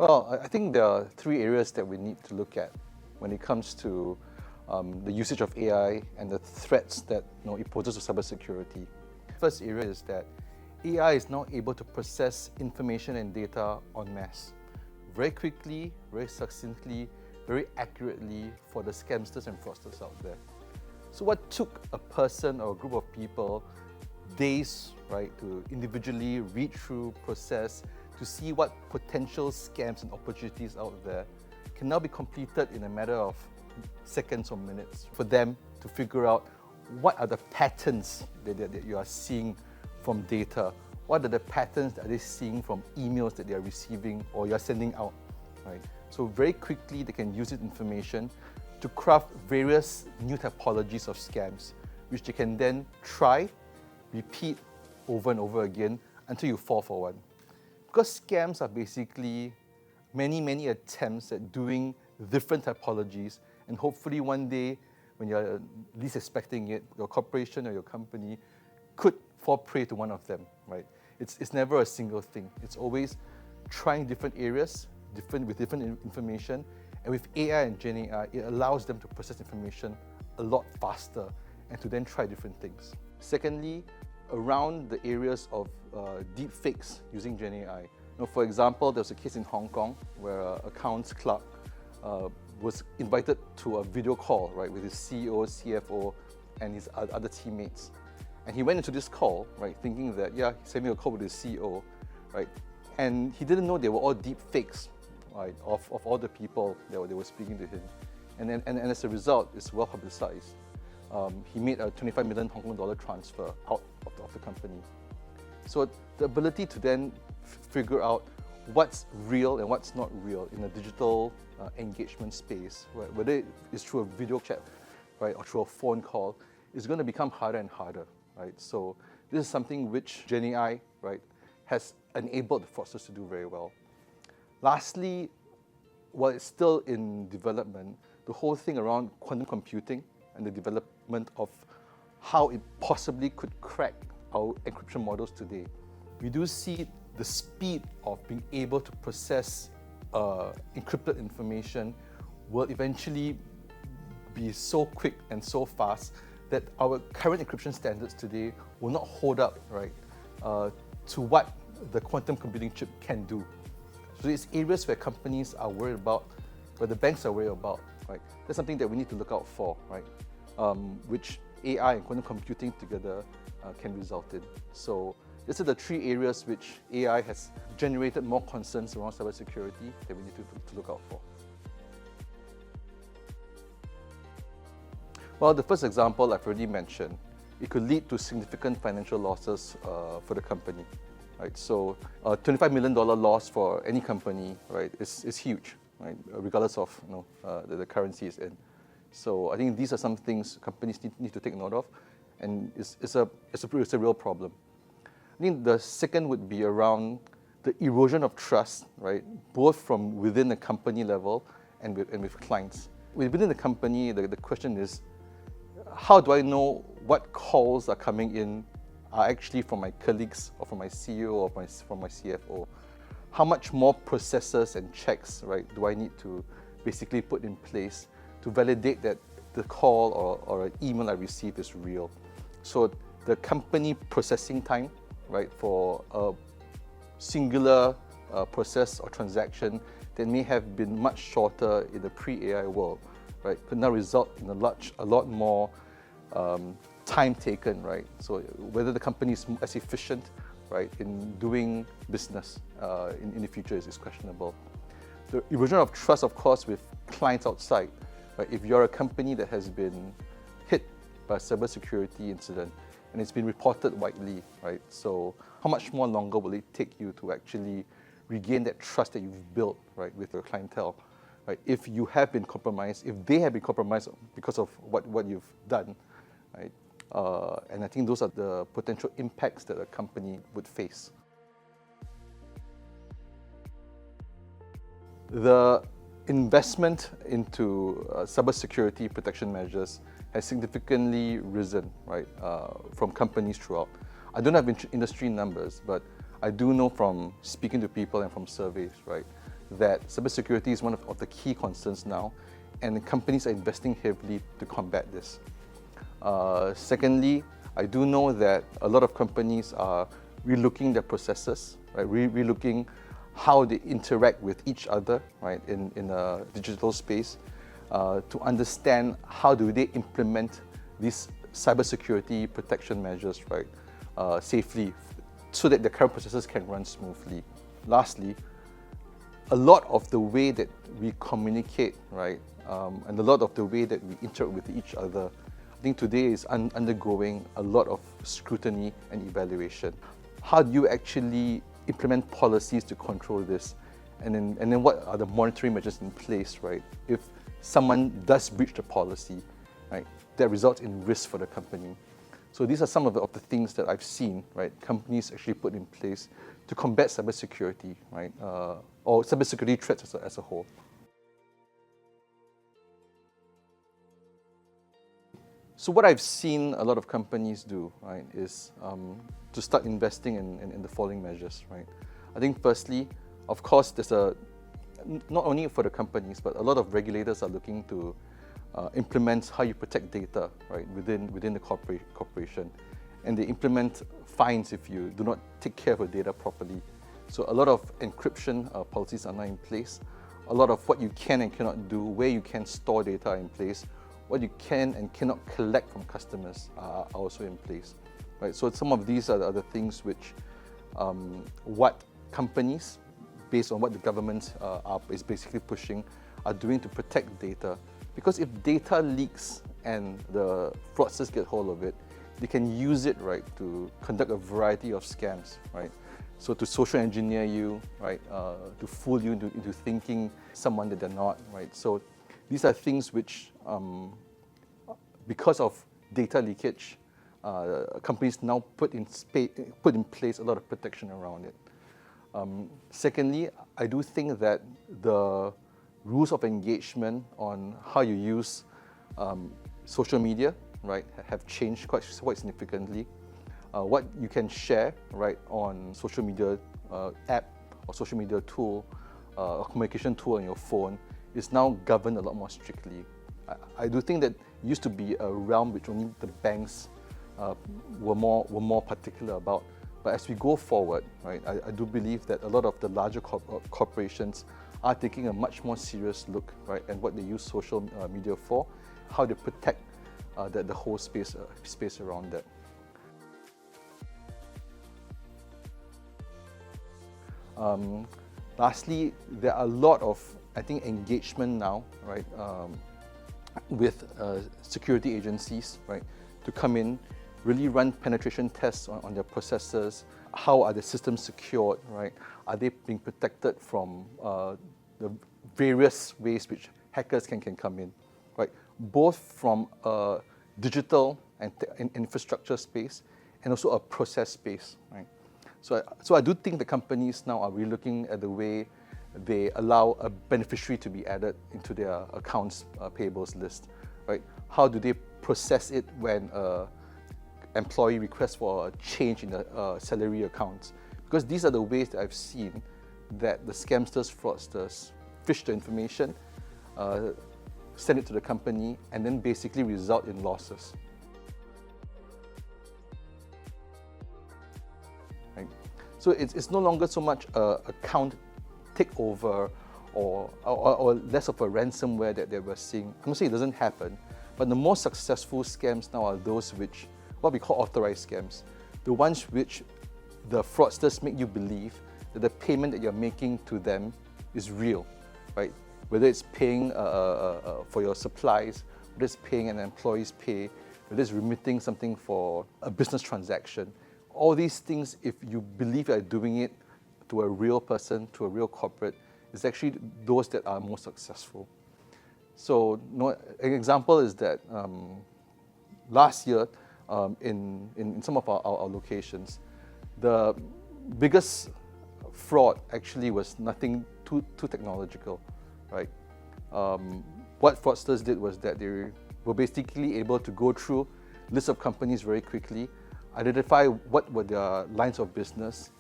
Well, I think there are three areas that we need to look at when it comes to the usage of AI and the threats that it poses to cybersecurity. First area is that AI is now able to process information and data en masse very quickly, very succinctly, very accurately for the scamsters and fraudsters out there. So what took a person or a group of people days, right, to individually read through, process, to see what potential scams and opportunities out there can now be completed in a matter of seconds or minutes for them to figure out what are the patterns that you are seeing from data. What are the patterns that they're seeing from emails that they are receiving or you're sending out, right? So very quickly they can use this information to craft various new typologies of scams, which they can then try, repeat over and over again until you fall for one. Because scams are basically many attempts at doing different typologies, and hopefully one day, when you're least expecting it, your corporation or your company could fall prey to one of them, right? It's never a single thing. It's always trying different areas, with different information, and with AI and Gen AI, it allows them to process information a lot faster and to then try different things. Secondly, around the areas of deepfakes using Gen AI. For example, there was a case in Hong Kong where an accounts clerk was invited to a video call, right, with his CEO, CFO, and his other teammates. And he went into this call, right, thinking that, yeah, he's having a call with his CEO, right, and he didn't know they were all deep fakes, right, of all the people that they were speaking to him. And as a result, it's well publicized. He made a 25 million Hong Kong dollar transfer out of the company. So the ability to then figure out what's real and what's not real in a digital engagement space, right, whether it's through a video chat, right, or through a phone call, is going to become harder and harder, right? So this is something which Gen AI, right, has enabled the fraudsters to do very well. Lastly, while it's still in development, the whole thing around quantum computing and the development of how it possibly could crack our encryption models today. We do see the speed of being able to process encrypted information will eventually be so quick and so fast that our current encryption standards today will not hold up, right, to what the quantum computing chip can do. So it's areas where companies are worried about, where the banks are worried about, right? That's something that we need to look out for, right? Which AI and quantum computing together can result in. So these are the three areas which AI has generated more concerns around cybersecurity that we need to look out for. Well, the first example I've already mentioned. It could lead to significant financial losses for the company, right? So a $25 million loss for any company, right, is huge, right, regardless of the currency it's in. So I think these are some things companies need to take note of, and it's a real problem. I think the second would be around the erosion of trust, right, both from within the company level and with clients. Within the company, the question is, how do I know what calls are coming in are actually from my colleagues or from my CEO or from my CFO? How much more processes and checks, right, do I need to basically put in place to validate that the call or an email I received is real? So the company processing time, right, for a singular process or transaction that may have been much shorter in the pre-AI world, right, could now result in a lot more time taken, right? So whether the company is as efficient, right, in doing business in the future is questionable. The erosion of trust, of course, with clients outside, right? If you're a company that has been hit by a cybersecurity incident and it's been reported widely, right? So how much more longer will it take you to actually regain that trust that you've built, right, with your clientele? Right? If you have been compromised, if they have been compromised because of what you've done, right? And I think those are the potential impacts that a company would face. The investment into cybersecurity protection measures has significantly risen, right, from companies throughout. I don't have industry numbers, but I do know from speaking to people and from surveys, right, that cybersecurity is one of the key concerns now, and companies are investing heavily to combat this. Secondly, I do know that a lot of companies are relooking their processes, right? Relooking how they interact with each other, right, in a digital space, to understand how do they implement these cybersecurity protection measures, right, safely, so that the current processes can run smoothly. Lastly, a lot of the way that we communicate, right, and a lot of the way that we interact with each other, I think today is undergoing a lot of scrutiny and evaluation. How do you actually implement policies to control this? And then what are the monitoring measures in place, right? If someone does breach the policy, right, that results in risk for the company. So these are some of the things that I've seen, right, companies actually put in place to combat cybersecurity, right, or cybersecurity threats as a whole. So what I've seen a lot of companies do, right, is to start investing in the following measures, right. I think firstly, of course, there's not only for the companies, but a lot of regulators are looking to implement how you protect data, right, within the corporation. And they implement fines if you do not take care of your data properly. So a lot of encryption policies are now in place. A lot of what you can and cannot do, where you can store data are in place. What you can and cannot collect from customers are also in place, right? So some of these are the things which what companies, based on what the government is basically pushing, are doing to protect data. Because if data leaks and the fraudsters get hold of it, they can use it, right, to conduct a variety of scams, right? So to social engineer you, right, to fool you into thinking someone that they're not, right? So these are things which, because of data leakage, companies now put in place a lot of protection around it. Secondly, I do think that the rules of engagement on how you use social media, right, have changed quite significantly. What you can share, right, on social media app or social media tool, or communication tool on your phone is now governed a lot more strictly. I do think that it used to be a realm which only the banks were more particular about. But as we go forward, right, I do believe that a lot of the larger corporations are taking a much more serious look, right, at what they use social media for, how they protect the whole space around that. Lastly, there are a lot of, I think, engagement now, right, with security agencies, right, to come in, really run penetration tests on their processes. How are the systems secured, right? Are they being protected from the various ways which hackers can come in, right? Both from a digital and infrastructure space and also a process space, right? So I do think the companies now are really looking at the way they allow a beneficiary to be added into their accounts payables list, right? How do they process it when employee requests for a change in the salary accounts? Because these are the ways that I've seen that the scamsters, fraudsters fish the information, send it to the company, and then basically result in losses. Right? So it's no longer so much account takeover or less of a ransomware that we're seeing. I'm not saying it doesn't happen, but the more successful scams now are those which, what we call authorized scams, the ones which the fraudsters make you believe that the payment that you're making to them is real, right? Whether it's paying for your supplies, whether it's paying an employee's pay, whether it's remitting something for a business transaction. All these things, if you believe you're doing it to a real person, to a real corporate, is actually those that are more successful. So an example is that last year, in some of our locations, the biggest fraud actually was nothing too technological, right? What fraudsters did was that they were basically able to go through lists of companies very quickly, identify what were their lines of business,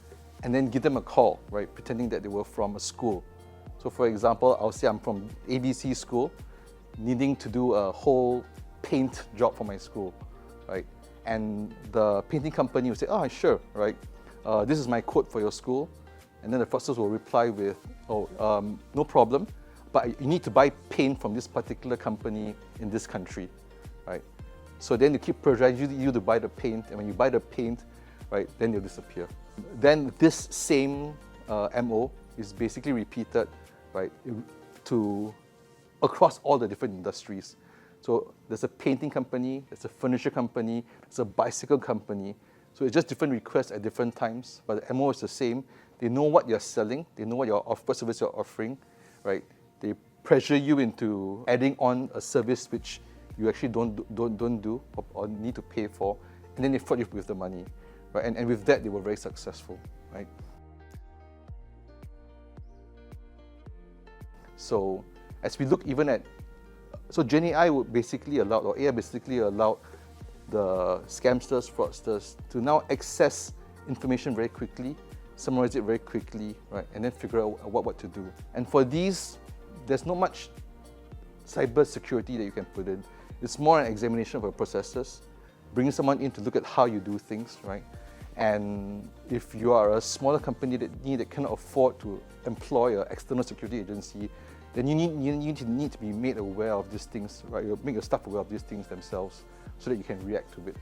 and then give them a call, right, pretending that they were from a school. So for example, I'll say I'm from ABC school, needing to do a whole paint job for my school, right? And the painting company will say, oh, sure, right? This is my quote for your school. And then the fraudsters will reply with, no problem, but you need to buy paint from this particular company in this country, right? So then you keep pressurizing you to buy the paint, and when you buy the paint, right, then they'll disappear. Then this same MO is basically repeated, right, across all the different industries. So there's a painting company, there's a furniture company, there's a bicycle company. So it's just different requests at different times, but the MO is the same. They know what you're selling, they know what service you're offering, right? They pressure you into adding on a service which you actually don't do or need to pay for, and then they fraud you with the money, right? And with that, they were very successful, right? So as we look even at, so Gen AI would basically allow, or AI basically allowed the scamsters, fraudsters to now access information very quickly, summarize it very quickly, right, and then figure out what to do. And for these, there's not much cyber security that you can put in. It's more an examination of your processes, bringing someone in to look at how you do things, right? And if you are a smaller company that cannot afford to employ an external security agency, then you need to be made aware of these things, right? You make your staff aware of these things themselves so that you can react to it.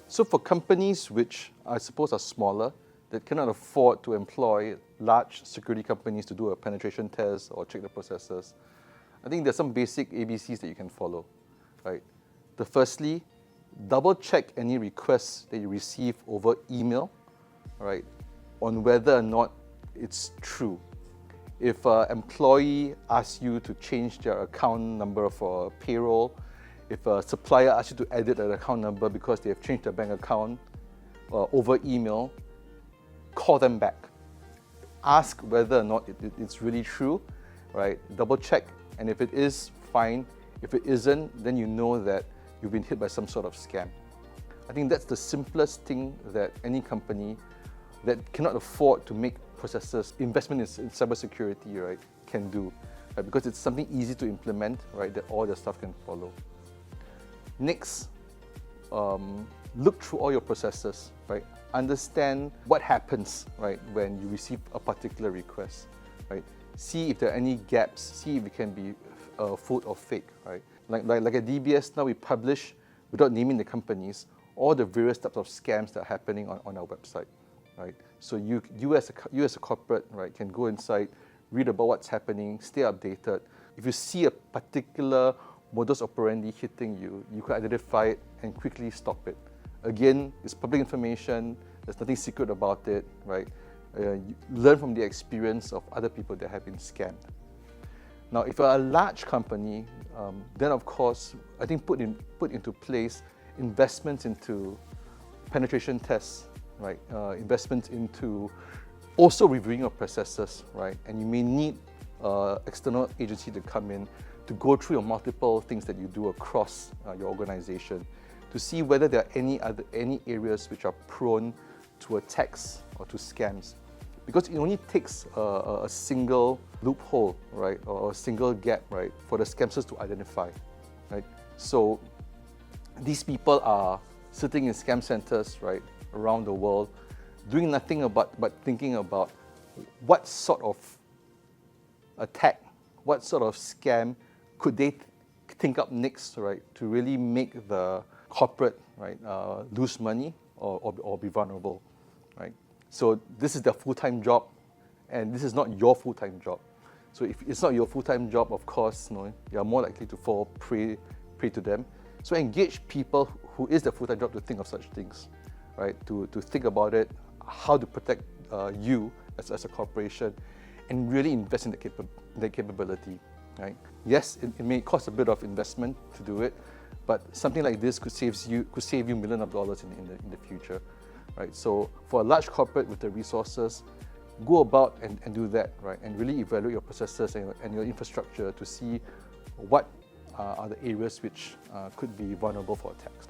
So for companies which I suppose are smaller, that cannot afford to employ large security companies to do a penetration test or check the processes, I think there's some basic ABCs that you can follow, right? The firstly, double check any requests that you receive over email, right, on whether or not it's true. If an employee asks you to change their account number for payroll, if a supplier asks you to edit an account number because they have changed their bank account over email, call them back. Ask whether or not it's really true, right? Double check, and if it is, fine. If it isn't, then you know that you've been hit by some sort of scam. I think that's the simplest thing that any company that cannot afford to make processes, investment in cybersecurity, right, can do, right? Because it's something easy to implement, right, that all the staff can follow. Next, look through all your processes, right? Understand what happens, right, when you receive a particular request, right? See if there are any gaps, see if it can be full or fake, right? Like at DBS now, we publish, without naming the companies, all the various types of scams that are happening on our website, right? So you as a corporate, right, can go inside, read about what's happening, stay updated. If you see a particular modus operandi hitting you, you can identify it and quickly stop it. Again, it's public information, there's nothing secret about it, right? You learn from the experience of other people that have been scammed. Now, if you're a large company, then of course, I think put into place investments into penetration tests, right? Investments into also reviewing your processes, right? And you may need external agency to come in to go through your multiple things that you do across your organization to see whether there are any areas which are prone to attacks or to scams. Because it only takes a single loophole, right, or a single gap, right, for the scamsters to identify, right? So these people are sitting in scam centers, right, around the world, doing nothing but thinking about what sort of attack, what sort of scam could they think up next, right, to really make the corporate, right, lose money or be vulnerable, right? So this is their full-time job, and this is not your full-time job. So if it's not your full-time job, of course, you are more likely to fall prey to them. So engage people who is their full-time job to think of such things, right? To think about it, how to protect you as a corporation, and really invest in the capability, right? Yes, it may cost a bit of investment to do it, but something like this could save you millions of dollars in the future, right? So for a large corporate with the resources, go about and do that, right? And really evaluate your processes and your infrastructure to see what are the areas which could be vulnerable for attacks.